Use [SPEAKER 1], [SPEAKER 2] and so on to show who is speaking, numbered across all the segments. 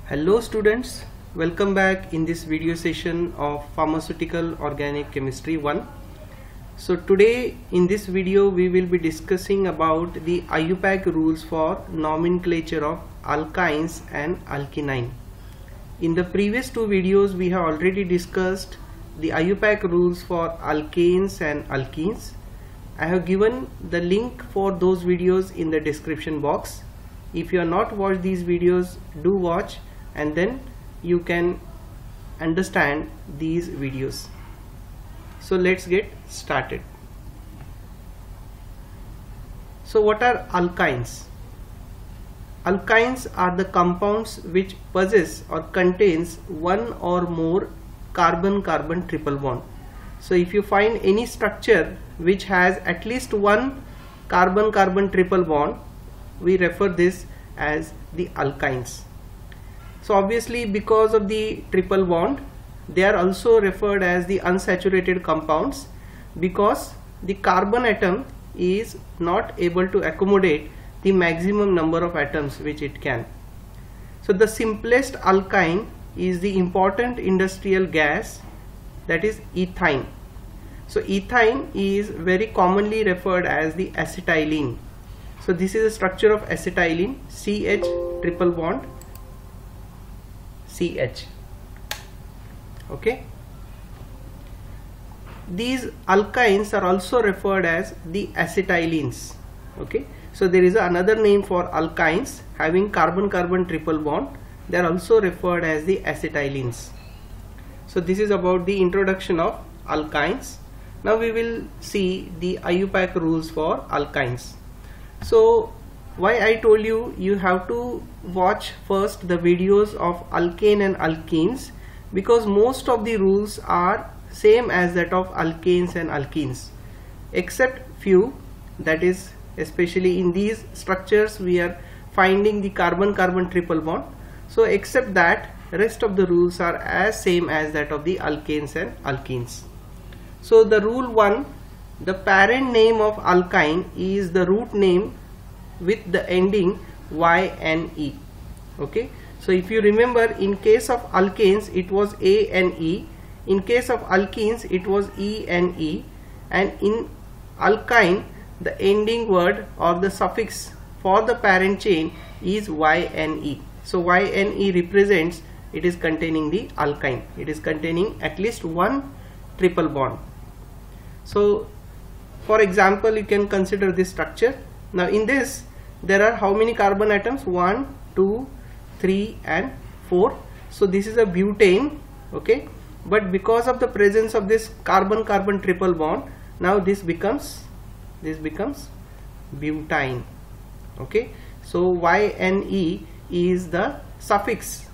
[SPEAKER 1] Hello students, welcome back in this video session of Pharmaceutical Organic Chemistry 1. So today in this video we will be discussing about the IUPAC rules for nomenclature of alkynes and alkene. In the previous two videos we have already discussed the IUPAC rules for alkanes and alkenes. I have given the link for those videos in the description box. If you have not watched these videos, do watch and then you can understand these videos. So let's get started. So what are alkynes? Alkynes are the compounds which possess or contains one or more carbon-carbon triple bond. So if you find any structure which has at least one carbon-carbon triple bond, we refer this as the alkynes. So obviously because of the triple bond, they are also referred as the unsaturated compounds because the carbon atom is not able to accommodate the maximum number of atoms which it can. So the simplest alkyne is the important industrial gas, that is ethine. So ethine is very commonly referred as the acetylene. So this is a structure of acetylene, CH triple bond CH. Okay. These alkynes are also referred as the acetylenes. Okay. So there is another name for alkynes having carbon-carbon triple bond. They are also referred as the acetylenes. So this is about the introduction of alkynes. Now we will see the IUPAC rules for alkynes. So why I told you have to watch first the videos of alkane and alkenes, because most of the rules are same as that of alkanes and alkenes except few, that is especially in these structures we are finding the carbon-carbon triple bond. So except that, rest of the rules are as same as that of the alkanes and alkenes. So the rule 1, the parent name of alkyne is the root name with the ending YNE. Okay, so if you remember, in case of alkanes it was ANE, in case of alkenes it was ENE, and in alkyne the ending word or the suffix for the parent chain is YNE. So YNE represents it is containing the alkyne, it is containing at least one triple bond. So for example, you can consider this structure. Now in this there are how many carbon atoms? 1, 2, 3 and 4. So this is a butane. Okay, but because of the presence of this carbon-carbon triple bond, now this becomes butane. Okay, so YNE is the suffix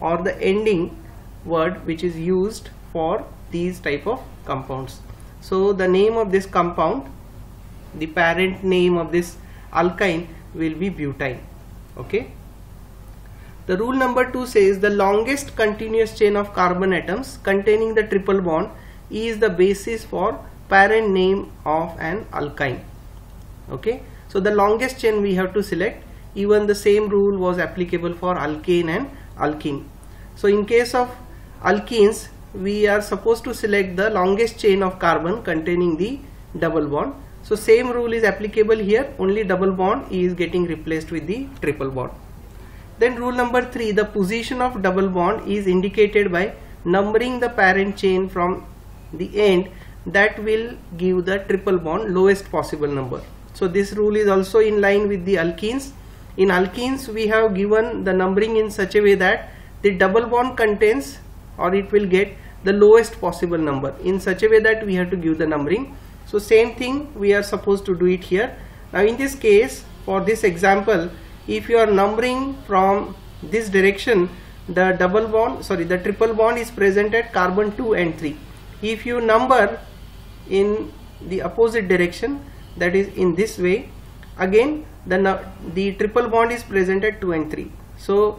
[SPEAKER 1] or the ending word which is used for these type of compounds. So the name of this compound, the parent name of this alkyne will be butane. Okay. The rule number 2 says the longest continuous chain of carbon atoms containing the triple bond is the basis for parent name of an alkyne. Okay. So the longest chain we have to select. Even the same rule was applicable for alkane and alkene. So in case of alkenes, we are supposed to select the longest chain of carbon containing the double bond. So same rule is applicable here, only double bond is getting replaced with the triple bond. Then rule number 3, the position of double bond is indicated by numbering the parent chain from the end that will give the triple bond lowest possible number. So this rule is also in line with the alkenes. In alkenes we have given the numbering in such a way that the double bond contains or it will get the lowest possible number, in such a way that we have to give the numbering. So same thing we are supposed to do it here. Now in this case, for this example, if you are numbering from this direction, the triple bond is present at carbon 2 and 3. If you number in the opposite direction, that is in this way, again the triple bond is present at 2 and 3. So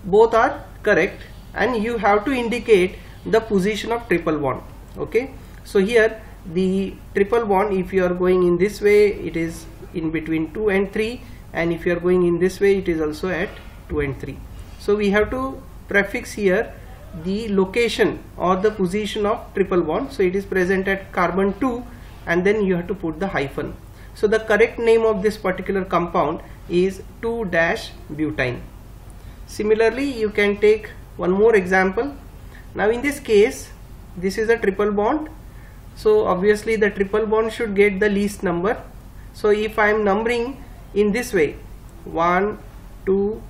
[SPEAKER 1] both are correct and you have to indicate the position of triple bond. Okay, so here the triple bond, if you are going in this way, it is in between 2 and 3, and if you are going in this way, it is also at 2 and 3. So we have to prefix here the location or the position of triple bond. So it is present at carbon 2, and then you have to put the hyphen. So the correct name of this particular compound is 2-butene. Similarly, you can take one more example. Now in this case, this is a triple bond, so obviously the triple bond should get the least number. So if I am numbering in this way, 1, 2,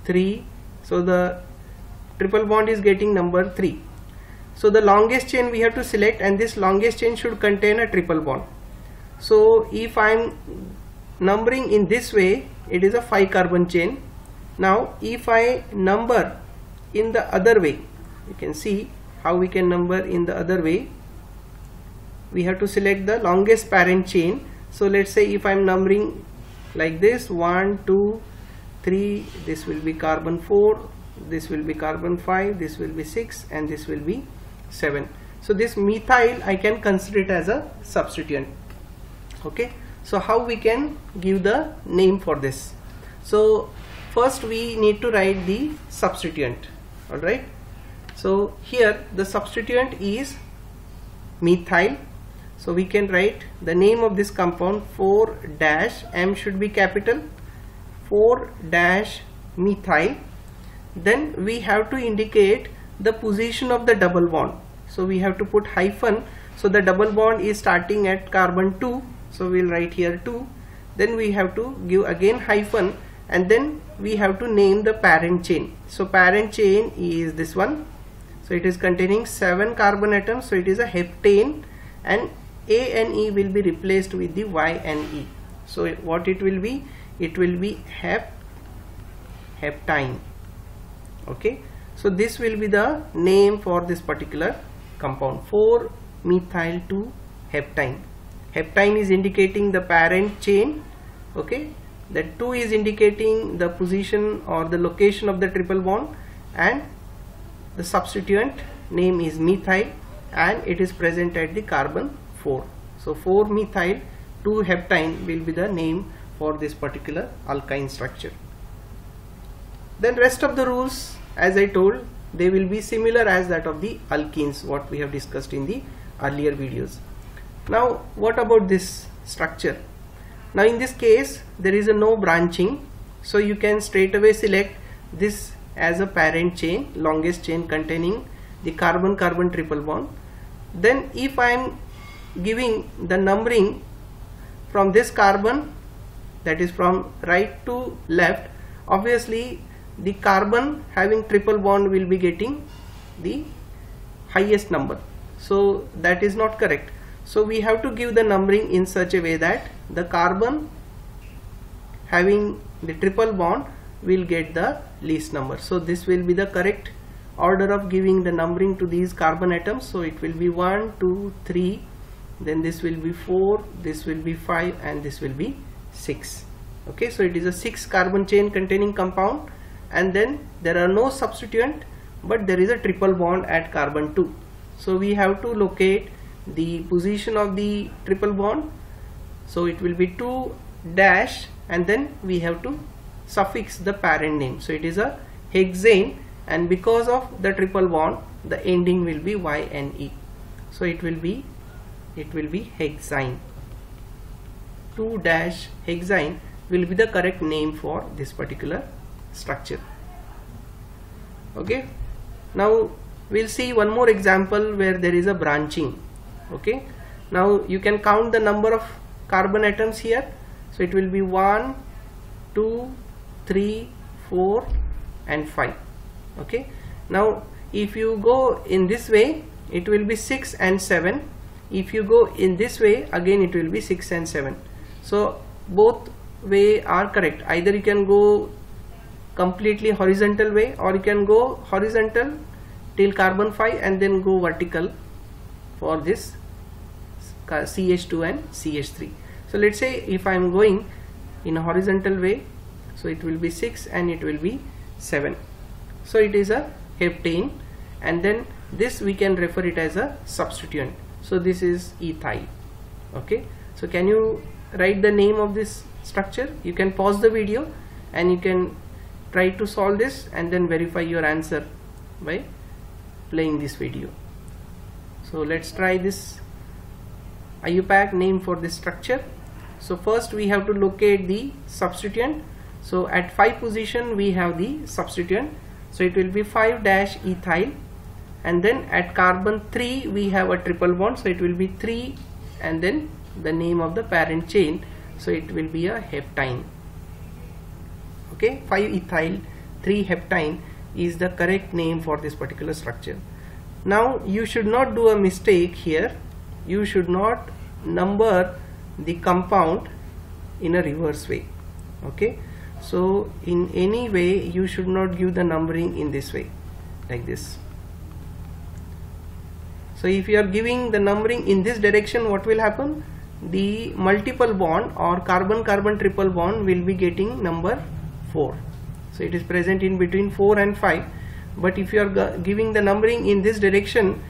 [SPEAKER 1] 3, so the triple bond is getting number 3. So the longest chain we have to select, and this longest chain should contain a triple bond. So if I am numbering in this way, it is a 5 carbon chain. Now if I number in the other way, you can see how we can number in the other way. We have to select the longest parent chain. So let's say if I am numbering like this, 1, 2, 3, this will be carbon 4, this will be carbon 5, this will be 6, and this will be 7. So this methyl I can consider it as a substituent. Okay, so how we can give the name for this? So first we need to write the substituent. Alright, so here the substituent is methyl. So we can write the name of this compound 4-M should be capital, 4-methyl. Then we have to indicate the position of the double bond. So we have to put hyphen. So the double bond is starting at carbon 2. So we'll write here 2. Then we have to give again hyphen, and then we have to name the parent chain. So parent chain is this one. So it is containing 7 carbon atoms. So it is a heptane, and A and E will be replaced with the Y and E. So what it will be? It will be heptine. Okay, so this will be the name for this particular compound, 4-methyl-2-heptine. Heptine is indicating the parent chain. Okay, that 2 is indicating the position or the location of the triple bond, and the substituent name is methyl, and it is present at the carbon 4. So 4-methyl-2-heptine will be the name for this particular alkyne structure. Then rest of the rules, as I told, they will be similar as that of the alkenes, what we have discussed in the earlier videos. Now what about this structure? Now in this case there is a no branching, so you can straight away select this as a parent chain, longest chain containing the carbon-carbon triple bond. Then if I am giving the numbering from this carbon, that is from right to left, obviously the carbon having triple bond will be getting the highest number. So that is not correct. So we have to give the numbering in such a way that the carbon having the triple bond will get the least number. So this will be the correct order of giving the numbering to these carbon atoms. So it will be 1, 2, 3, then this will be 4, this will be 5, and this will be 6. Okay, so it is a 6 carbon chain containing compound, and then there are no substituent, but there is a triple bond at carbon 2. So we have to locate the position of the triple bond. So it will be 2 dash, and then we have to suffix the parent name. So it is a hexane, and because of the triple bond the ending will be Y and E. So it will be hexine. 2-hexine will be the correct name for this particular structure. Okay, now we'll see one more example where there is a branching. Okay, now you can count the number of carbon atoms here. So it will be 1, 2, 3, 4, and 5. Okay, now if you go in this way it will be 6 and 7. If you go in this way again it will be 6 and 7. So both way are correct. Either you can go completely horizontal way, or you can go horizontal till carbon 5 and then go vertical for this CH2 and CH3. So let's say if I am going in a horizontal way, so it will be 6 and it will be 7. So it is a heptane, and then this we can refer it as a substituent. So this is ethyl. Okay, so can you write the name of this structure? You can pause the video and you can try to solve this and then verify your answer by playing this video. So let's try this IUPAC name for this structure. So first we have to locate the substituent. So at 5 position we have the substituent, so it will be 5-ethyl, and then at carbon 3 we have a triple bond, so it will be 3 and then the name of the parent chain, so it will be a heptine. Okay, 5-ethyl 3-heptine is the correct name for this particular structure. Now you should not do a mistake here. You should not number the compound in a reverse way. Okay, so in any way you should not give the numbering in this way, like this. So if you are giving the numbering in this direction, what will happen? The multiple bond or carbon-carbon triple bond will be getting number 4. So it is present in between 4 and 5. But if you are giving the numbering in this direction,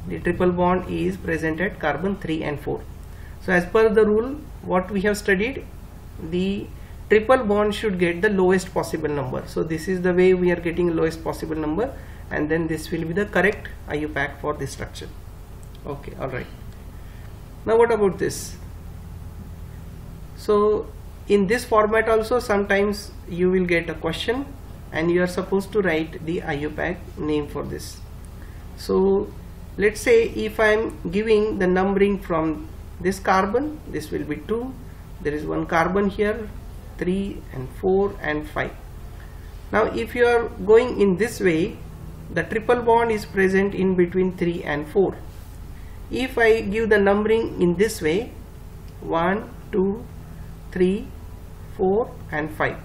[SPEAKER 1] the triple bond is present at carbon 3 and 4. So as per the rule what we have studied, the triple bond should get the lowest possible number. So this is the way we are getting lowest possible number, and then this will be the correct IUPAC for this structure. Okay, alright. Now what about this? So in this format also sometimes you will get a question and you are supposed to write the IUPAC name for this. So let's say if I am giving the numbering from this carbon, this will be 2, there is one carbon here, 3 and 4 and 5. Now if you are going in this way, the triple bond is present in between 3 and 4. If I give the numbering in this way, 1, 2, 3, 4 and 5.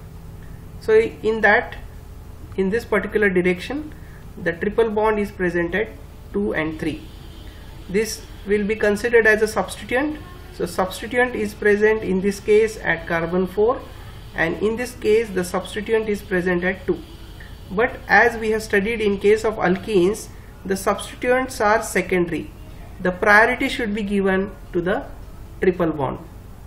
[SPEAKER 1] So in this particular direction, the triple bond is present at 2 and 3. This will be considered as a substituent. So substituent is present in this case at carbon 4, and in this case the substituent is present at 2. But as we have studied in case of alkenes, the substituents are secondary. The priority should be given to the triple bond.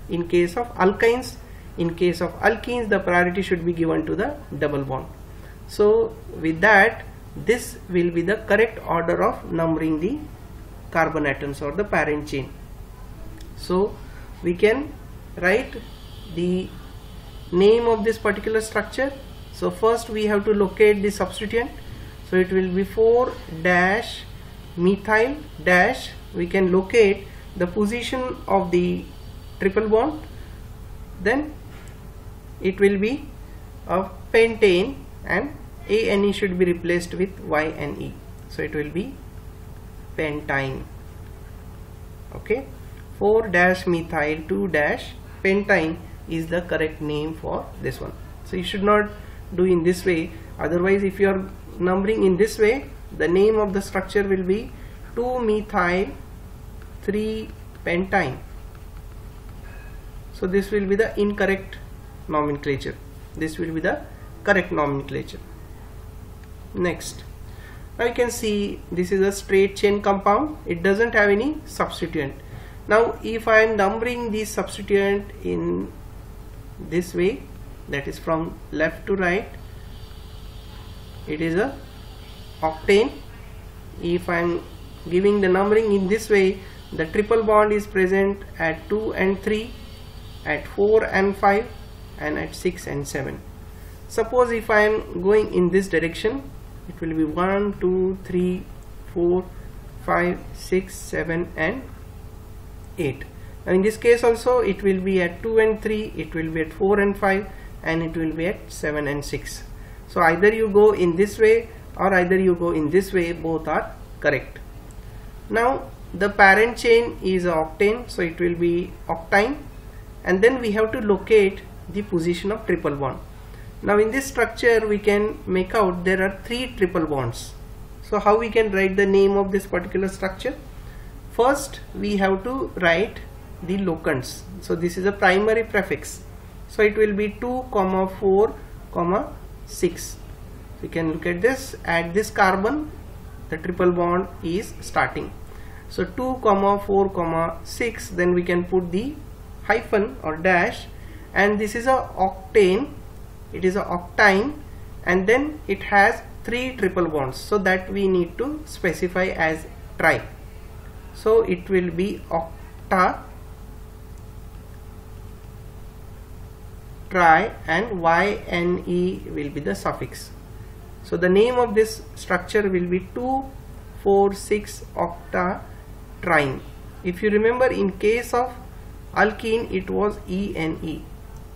[SPEAKER 1] In case of alkynes, in case of alkenes, the priority should be given to the double bond. So with that, this will be the correct order of numbering the carbon atoms or the parent chain. So we can write the name of this particular structure. So first we have to locate the substituent. So it will be 4-methyl dash. We can locate the position of the triple bond. Then it will be a pentane, and A and E should be replaced with Y and E. So it will be pentyne. Okay, 4-methyl 2-pentyne is the correct name for this one. So you should not do in this way. Otherwise, if you are numbering in this way, the name of the structure will be 2-methyl 3-pentyne. So this will be the incorrect nomenclature. This will be the correct nomenclature. Next, now you can see this is a straight chain compound. It doesn't have any substituent. Now if I am numbering the substituent in this way, that is from left to right, it is a octane. If I am giving the numbering in this way, the triple bond is present at 2 and 3, at 4 and 5, and at 6 and 7. Suppose if I am going in this direction, it will be 1, 2, 3, 4, 5, 6, 7 and 8. Now in this case also it will be at 2 and 3, it will be at 4 and 5, and it will be at 7 and 6. So either you go in this way or either you go in this way, both are correct. Now the parent chain is octane, so it will be octyne, and then we have to locate the position of triple bond. Now in this structure we can make out there are 3 triple bonds. So how we can write the name of this particular structure? First we have to write the locants. So this is a primary prefix. So it will be 2, 4, 6. We can look at this. At this carbon the triple bond is starting. So 2, 4, 6, then we can put the hyphen or dash, and this is a octane it is a octane, and then it has 3 triple bonds, so that we need to specify as tri. So it will be octa, tri, and YNE will be the suffix. So the name of this structure will be 2,4,6 octatrine. If you remember, in case of alkene it was ENE,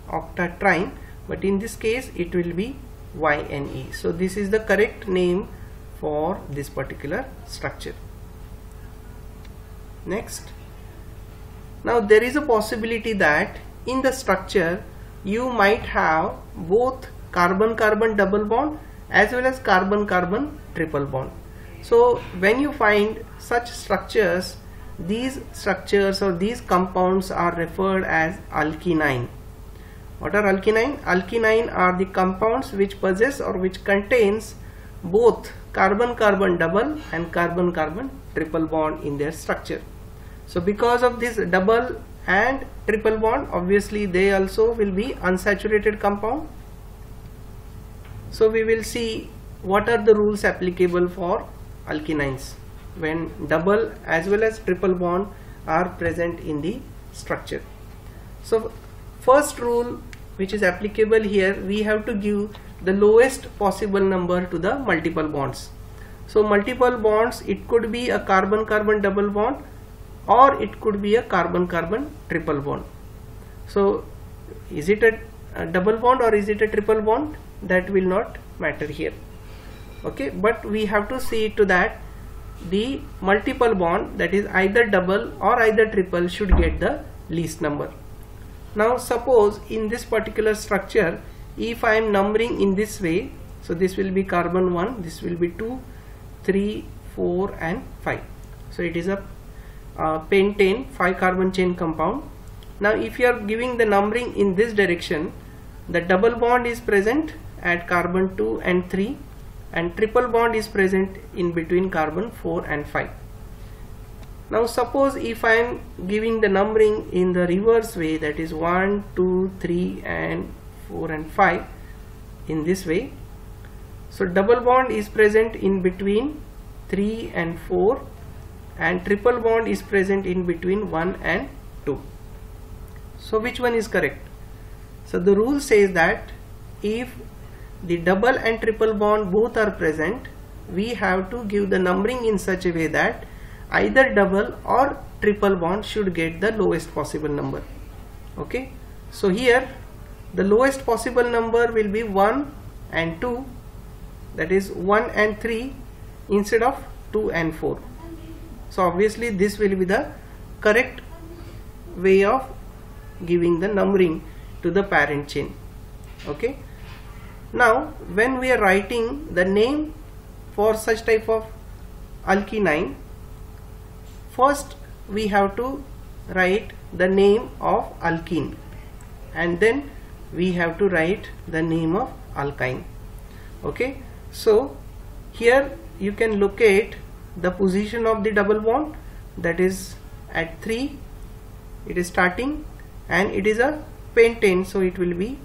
[SPEAKER 1] octatrine, but in this case it will be YNE. So this is the correct name for this particular structure. Next, now there is a possibility that in the structure you might have both carbon-carbon double bond as well as carbon-carbon triple bond. So when you find such structures, these structures or these compounds are referred as alkenine. What are alkenine? Alkenine are the compounds which possess or which contains both carbon-carbon double and carbon-carbon triple bond in their structure. So because of this double and triple bond, obviously they also will be unsaturated compound. So we will see what are the rules applicable for alkenines when double as well as triple bond are present in the structure. So first rule which is applicable here, we have to give the lowest possible number to the multiple bonds. So multiple bonds, it could be a carbon-carbon double bond or it could be a carbon-carbon triple bond. So is it a double bond or is it a triple bond? That will not matter here. Okay, but we have to see to that the multiple bond, that is either double or either triple, should get the least number. Now suppose in this particular structure, if I am numbering in this way, so this will be carbon 1, this will be 2, 3, 4 and 5. So it is a pentane 5 carbon chain compound. Now if you are giving the numbering in this direction, the double bond is present at carbon 2 and 3 and triple bond is present in between carbon 4 and 5. Now suppose if I am giving the numbering in the reverse way, that is 1, 2, 3 and 4 and 5 in this way, so double bond is present in between 3 and 4 and triple bond is present in between 1 and 2. So which one is correct? So the rule says that if the double and triple bond both are present, we have to give the numbering in such a way that either double or triple bond should get the lowest possible number. Okay, so here the lowest possible number will be 1 and 2, that is 1 and 3 instead of 2 and 4. So obviously this will be the correct way of giving the numbering to the parent chain. Okay, now when we are writing the name for such type of alkenine, first we have to write the name of alkene and then we have to write the name of alkyne. Okay, so here you can locate the position of the double bond, that is at 3 it is starting and it is a pentane, so it will be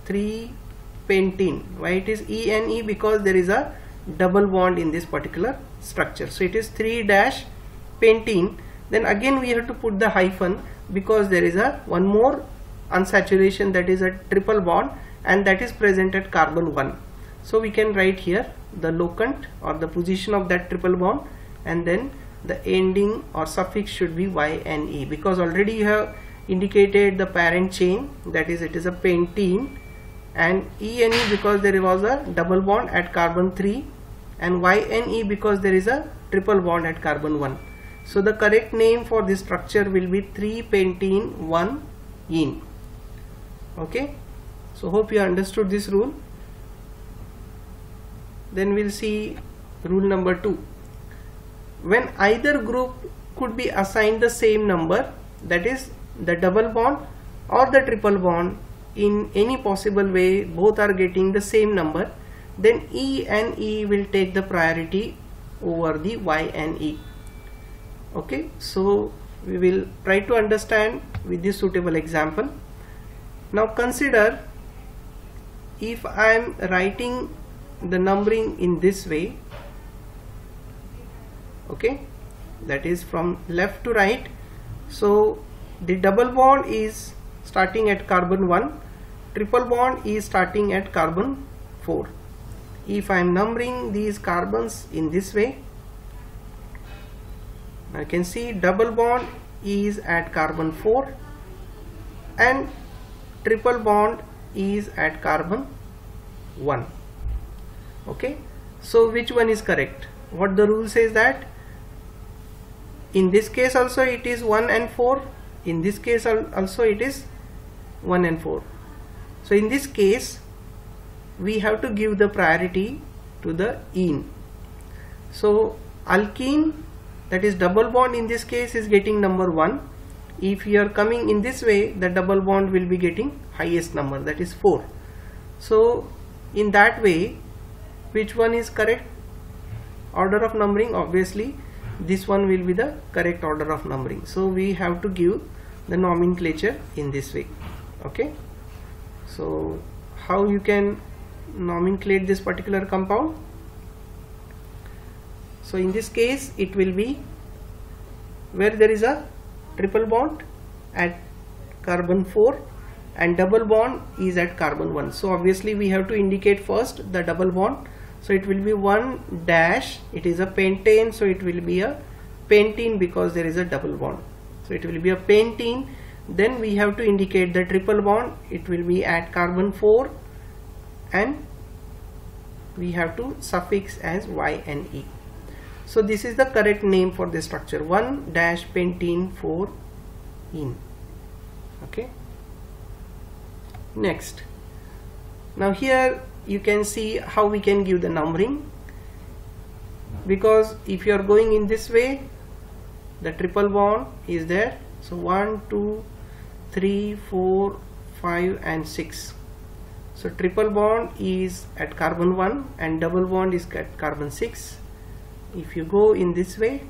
[SPEAKER 1] 3-pentene. Why it is ENE? Because there is a double bond in this particular structure, so it is 3-pentene. Then again we have to put the hyphen because there is a one more unsaturation, that is a triple bond, and that is present at carbon 1. So we can write here the locant or the position of that triple bond, and then the ending or suffix should be YNE, because already you have indicated the parent chain, that is it is a pentene, and ENE because there was a double bond at carbon 3, and YNE because there is a triple bond at carbon 1. So the correct name for this structure will be 3-pentene 1-ene. Okay, so hope you understood this rule. Then we'll see rule number 2. When either group could be assigned the same number, that is the double bond or the triple bond, in any possible way both are getting the same number, then E and E will take the priority over the Y and E. Okay, so we will try to understand with this suitable example. Now consider if I am writing the numbering in this way, okay, that is from left to right, so the double bond is starting at carbon 1, triple bond is starting at carbon 4. If I am numbering these carbons in this way, I can see double bond is at carbon 4 and triple bond is at carbon 1. Okay, so which one is correct? What the rule says that in this case also it is 1 and 4, in this case also it is 1 and 4. So in this case we have to give the priority to the ene. So alkene, that is double bond, in this case is getting number 1. If you are coming in this way, the double bond will be getting highest number, that is 4. So in that way, which one is correct order of numbering? Obviously this one will be the correct order of numbering. So we have to give the nomenclature in this way. Okay, so how you can nomenclate this particular compound? So in this case it will be where there is a triple bond at carbon 4 and double bond is at carbon 1. So obviously we have to indicate first the double bond. So it will be 1 dash, it is a pentane, so it will be a pentene because there is a double bond. So it will be a pentene. Then we have to indicate the triple bond, it will be at carbon 4 and we have to suffix as YNE. So this is the correct name for this structure, 1-pentene-4-ene. Okay. Next, now here you can see how we can give the numbering, because if you are going in this way, the triple bond is there. So 1, 2, 3, 4, 5 and 6. So triple bond is at carbon 1 and double bond is at carbon 6. If you go in this way,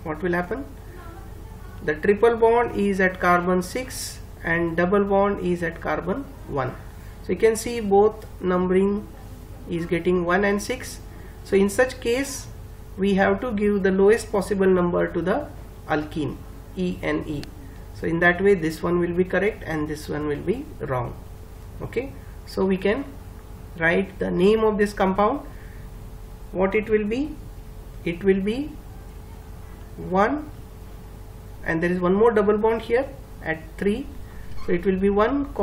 [SPEAKER 1] what will happen? The triple bond is at carbon 6 and double bond is at carbon 1. So you can see both numbering is getting 1 and 6. So in such case we have to give the lowest possible number to the alkene, ENE. So in that way this one will be correct and this one will be wrong. Okay, so we can write the name of this compound. What it will be? It will be 1 and there is one more double bond here at 3. So it will be 1,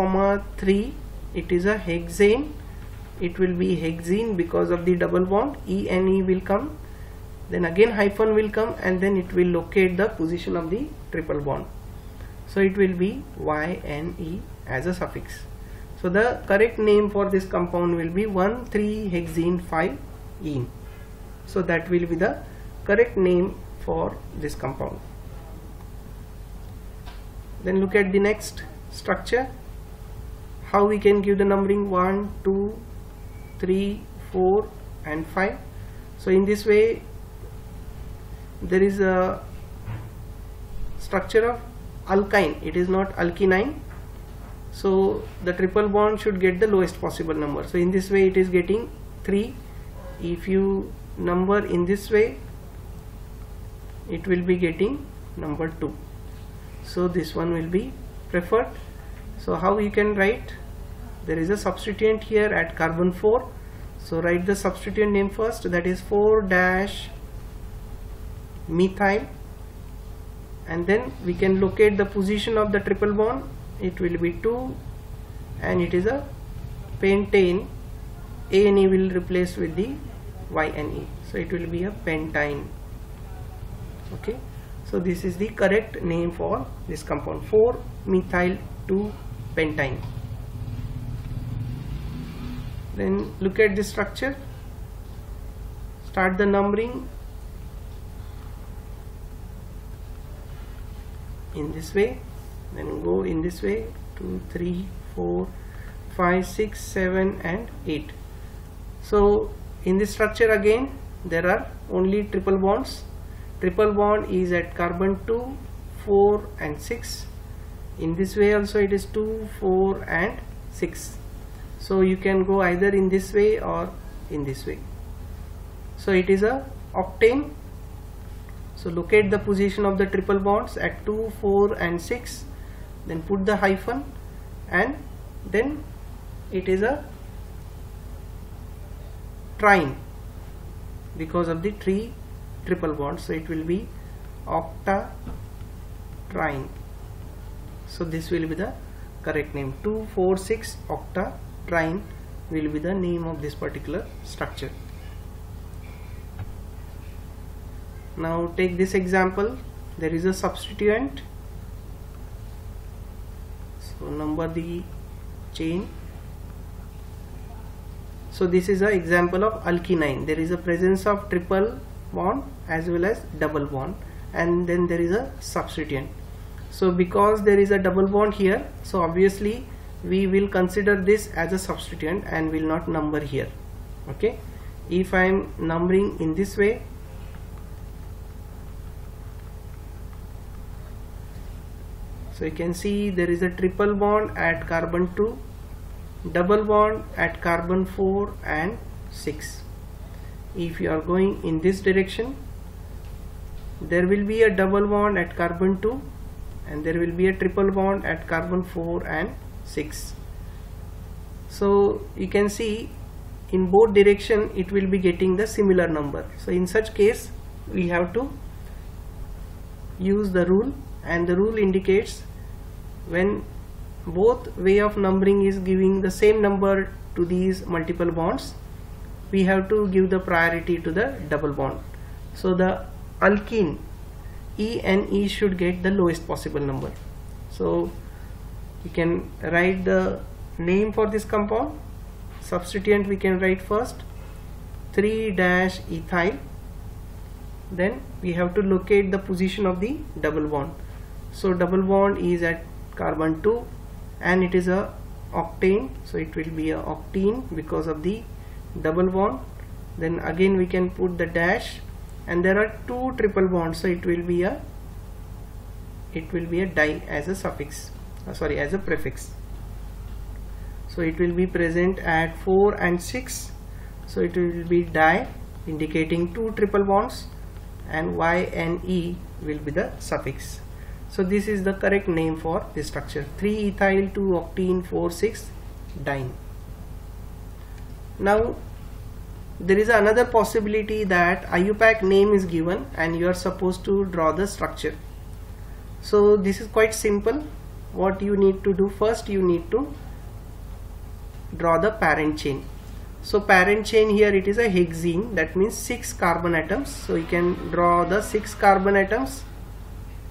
[SPEAKER 1] 3. It is a hexane. It will be hexene because of the double bond. ENE will come, then again hyphen will come, and then it will locate the position of the triple bond. So it will be YNE as a suffix. So the correct name for this compound will be 1,3-hexene-5-ene. So that will be the correct name for this compound. Then look at the next structure, how we can give the numbering 1, 2, 3, 4 and 5. So in this way there is a structure of alkyne, it is not alkene. So the triple bond should get the lowest possible number. So in this way it is getting 3. If you number in this way, it will be getting number 2. So this one will be preferred. So how you can write? There is a substituent here at carbon 4. So write the substituent name first, that is 4-methyl, and then we can locate the position of the triple bond. It will be 2 and it is a pentane. ANE will replace with the YNE, so it will be a pentyne. Okay, so this is the correct name for this compound, 4-methyl-2-pentyne. Then look at the structure, start the numbering in this way, then go in this way, 2, 3, 4, 5, 6, 7 and 8. So in this structure again there are only triple bonds. Triple bond is at carbon 2, 4 and 6. In this way also it is 2, 4 and 6. So you can go either in this way or in this way. So it is a octane. So locate the position of the triple bonds at 2, 4 and 6, then put the hyphen, and then it is a trine because of the 3 triple bonds. So it will be octatrine. So this will be the correct name. 2, 4, 6 octatrine will be the name of this particular structure. Now take this example. There is a substituent. So number the chain. So this is an example of alkene. There is a presence of triple bond as well as double bond, and then there is a substituent. So because there is a double bond here, so obviously we will consider this as a substituent and will not number here. Okay, if I am numbering in this way, so you can see there is a triple bond at carbon 2, double bond at carbon 4 and 6. If you are going in this direction, there will be a double bond at carbon 2 and there will be a triple bond at carbon 4 and 6. So you can see in both direction it will be getting the similar number. So in such case we have to use the rule, and the rule indicates when both way of numbering is giving the same number to these multiple bonds, we have to give the priority to the double bond. So the alkene E and E should get the lowest possible number. So you can write the name for this compound. Substituent we can write first 3-ethyl. Then we have to locate the position of the double bond. So double bond is at carbon 2 and it is a octane, so it will be a octene because of the double bond. Then again we can put the dash, and there are 2 triple bonds, so it will be a di as a suffix, as a prefix. So it will be present at 4 and 6, so it will be di indicating 2 triple bonds, and Y and E will be the suffix. So this is the correct name for this structure: 3-ethyl 2-octene 4,6-diene. Now there is another possibility that IUPAC name is given and you are supposed to draw the structure. So this is quite simple. What you need to do first, you need to draw the parent chain. So parent chain here, it is a hexene, that means 6 carbon atoms. So you can draw the 6 carbon atoms,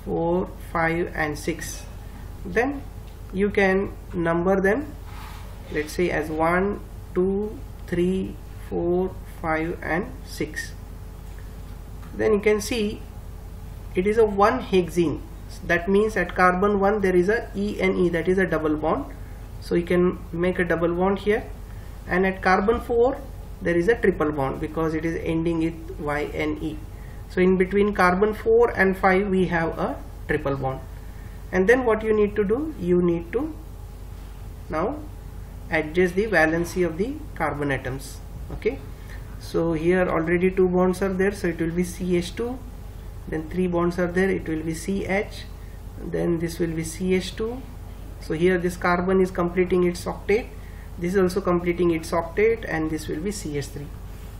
[SPEAKER 1] 4, 5 and 6. Then you can number them, let's say as 1, 2, 3, 4, 5 and 6. Then you can see it is a 1 hexene. That means at carbon 1 there is a E and E, that is a double bond. So you can make a double bond here, and at carbon 4 there is a triple bond because it is ending with Y and E. So in between carbon 4 and 5 we have a triple bond. And then what you need to do, you need to now adjust the valency of the carbon atoms. Okay, so here already 2 bonds are there, so it will be CH2. Then 3 bonds are there, it will be CH. Then this will be CH2. So here this carbon is completing its octet, this is also completing its octet, and this will be CH3.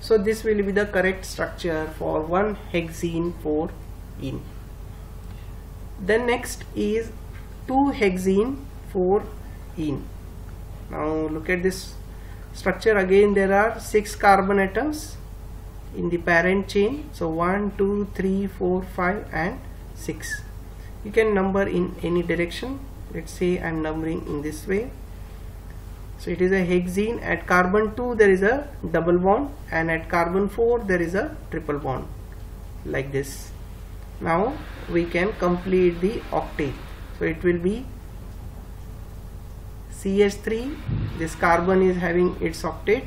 [SPEAKER 1] So this will be the correct structure for 1 hexene 4-ene. Then next is 2 hexene 4-ene. Now look at this structure. Again there are 6 carbon atoms in the parent chain. So 1, 2, 3, 4, 5 and 6. You can number in any direction. Let's say I am numbering in this way. So it is a hexene. At carbon 2 there is a double bond, and at carbon 4 there is a triple bond, like this. Now we can complete the octet. So it will be CH3, this carbon is having its octet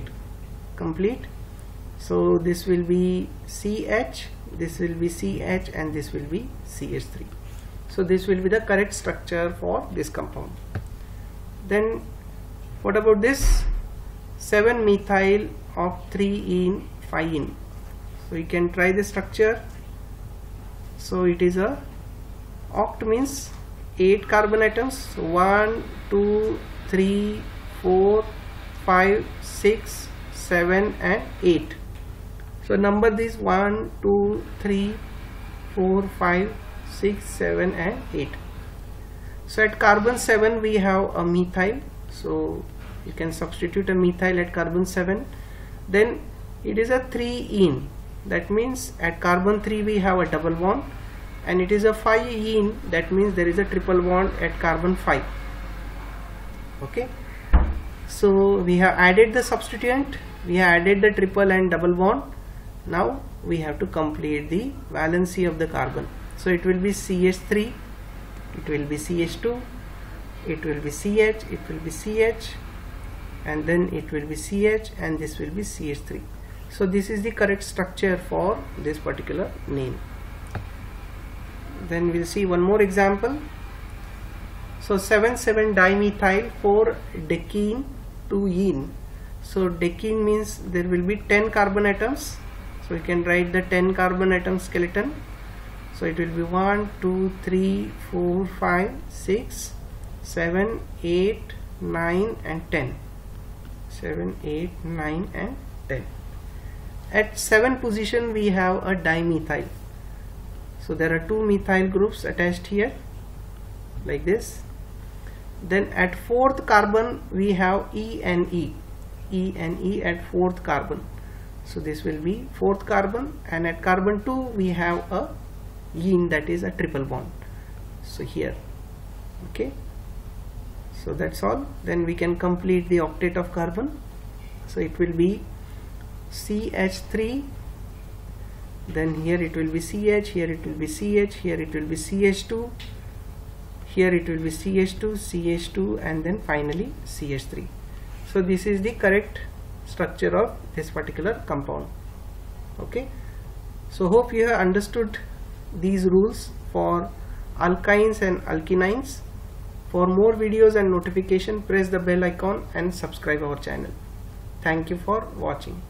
[SPEAKER 1] complete. So this will be CH, this will be CH, and this will be CH3. So this will be the correct structure for this compound. Then what about this 7-methyl of 3-ene 5-ene? So you can try the structure. So it is a oct, means 8 carbon atoms. So 1 2 3 4 5 6 7 and 8. So number these 1 2 3 4 5 6 7 and 8. So at carbon 7 we have a methyl, so you can substitute a methyl at carbon 7. Then it is a 3-ene, that means at carbon 3 we have a double bond, and it is a 5-ene, that means there is a triple bond at carbon 5. Okay, so we have added the substituent, we have added the triple and double bond. Now we have to complete the valency of the carbon. So it will be CH3, it will be CH2, it will be CH, it will be CH, and then it will be CH, and this will be CH3. So this is the correct structure for this particular name. Then we'll see one more example. So 7,7-dimethyl 4-decene 2-ene. So decene means there will be 10 carbon atoms. So you can write the 10 carbon atom skeleton. So it will be 1 2 3 4 5 6 7 8 9 and 10. 7 8 9 and 10. At 7 position we have a dimethyl. So there are 2 methyl groups attached here like this. Then at 4th carbon we have E and E at 4th carbon. So this will be 4th carbon, and at carbon 2 we have a ene, that is a triple bond. So here, okay, so that's all. Then we can complete the octet of carbon. So it will be CH3, then here it will be CH, here it will be CH, here it will be CH2, here it will be CH2, CH2, and then finally CH3. So this is the correct structure of this particular compound. Okay, so hope you have understood these rules for alkynes and alkenines. For more videos and notification, press the bell icon and subscribe our channel. Thank you for watching.